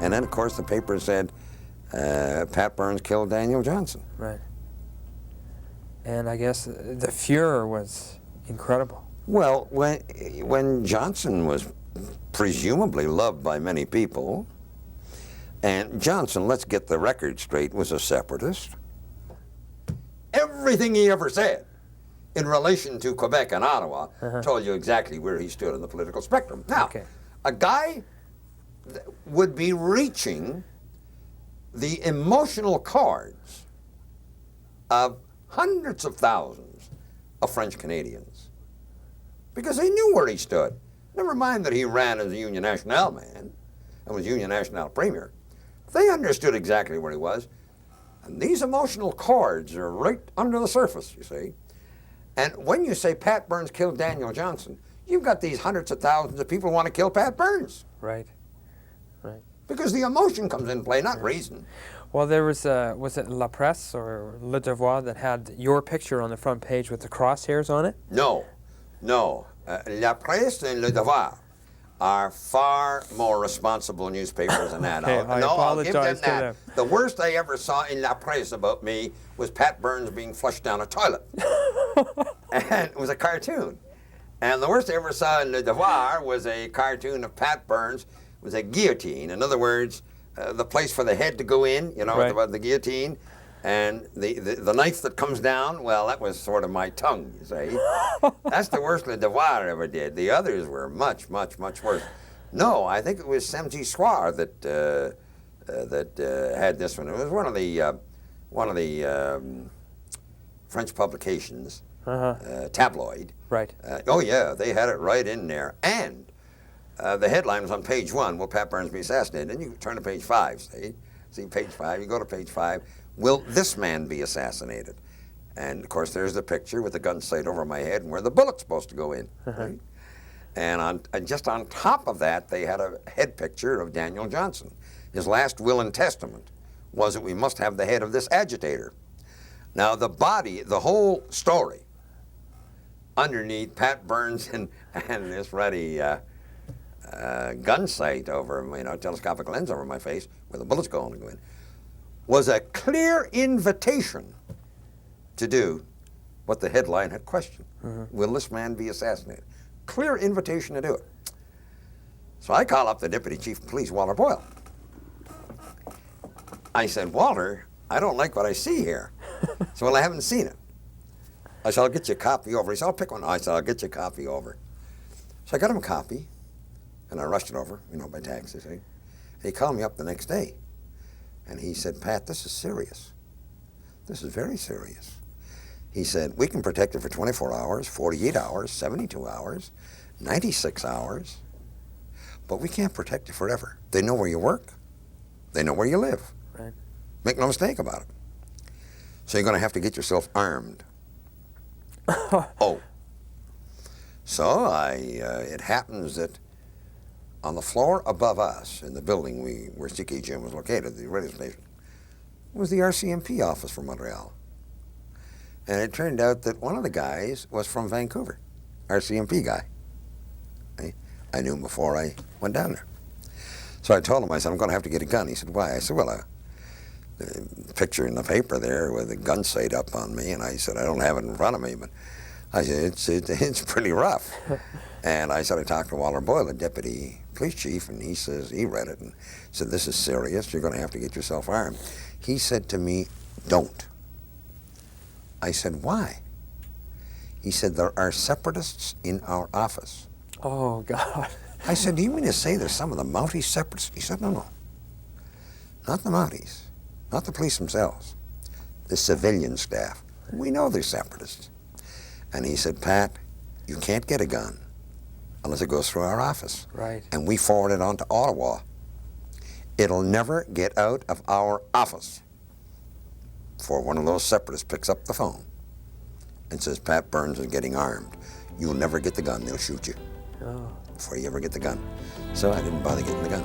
And then, of course, the paper said, Pat Burns killed Daniel Johnson. Right. And I guess the furor was incredible. Well, when Johnson was presumably loved by many people, and Johnson, let's get the record straight, was a separatist. Everything he ever said in relation to Quebec and Ottawa told you exactly where he stood on the political spectrum. Now, a guy would be reaching the emotional chords of hundreds of thousands of French Canadians because they knew where he stood. Never mind that he ran as a Union Nationale man and was Union Nationale premier. They understood exactly where he was. And these emotional chords are right under the surface, you see. And when you say Pat Burns killed Daniel Johnson, you've got these hundreds of thousands of people who want to kill Pat Burns. Right. Right. Because the emotion comes in play, not reason. Well, there was it La Presse or Le Devoir that had your picture on the front page with the crosshairs on it? No. La Presse and Le Devoir are far more responsible newspapers than that. Okay, I'll give them apologize to that. them. The worst I ever saw in La Presse about me was Pat Burns being flushed down a toilet. And it was a cartoon. And the worst I ever saw in Le Devoir was a cartoon of Pat Burns. It was a guillotine. In other words, the place for the head to go in, you know, Right. the guillotine. And the knife that comes down, well, that was sort of my tongue, you see. That's the worst Le Devoir ever did. The others were much, much, much worse. No, I think it was Samedi Soir that had this one. It was one of the French publications, tabloid. Right. Oh yeah, they had it right in there. And the headline was on page 1, will Pat Burns be assassinated? And you turn to page 5, see page 5, you go to page 5. Will this man be assassinated? And of course, there's the picture with the gun sight over my head and where the bullet's supposed to go in. Right? And just on top of that, they had a head picture of Daniel Johnson. His last will and testament was that we must have the head of this agitator. Now, the body, the whole story, underneath Pat Burns and this ruddy gun sight over, telescopic lens over my face, where the bullets go in, was a clear invitation to do what the headline had questioned. Will this man be assassinated? Clear invitation to do it. So I call up the Deputy Chief of Police, Walter Boyle. I said, Walter, I don't like what I see here. So, well, I haven't seen it. I said, I'll get you a copy over. He said, I'll pick one. I said, I'll get you a copy over. So I got him a copy, and I rushed it over, by taxi. And he called me up the next day. And he said, Pat, this is serious. This is very serious. He said, we can protect it for 24 hours, 48 hours, 72 hours, 96 hours, but we can't protect you forever. They know where you work. They know where you live. Right. Make no mistake about it. So you're going to have to get yourself armed. So it happens that on the floor above us, in the building where CK Jim was located, the radio station, was the RCMP office for Montreal. And it turned out that one of the guys was from Vancouver, RCMP guy. I knew him before I went down there. So I told him, I said, I'm going to have to get a gun. He said, why? I said, well, the picture in the paper there with the gun sight up on me, and I said, I don't have it in front of me, but I said, it's pretty rough. And I said, I talked to Walter Boyle, the deputy police chief, and he says, he read it and said, this is serious, you're going to have to get yourself armed. He said to me, don't. I said, why? He said, there are separatists in our office. Oh, God. I said, do you mean to say there's some of the Mountie separatists? He said, no. Not the Mounties, not the police themselves, the civilian staff. We know they're separatists. And he said, Pat, you can't get a gun unless it goes through our office. Right. And we forward it on to Ottawa. It'll never get out of our office before one of those separatists picks up the phone and says, Pat Burns is getting armed. You'll never get the gun. They'll shoot you before you ever get the gun. So I didn't bother getting the gun.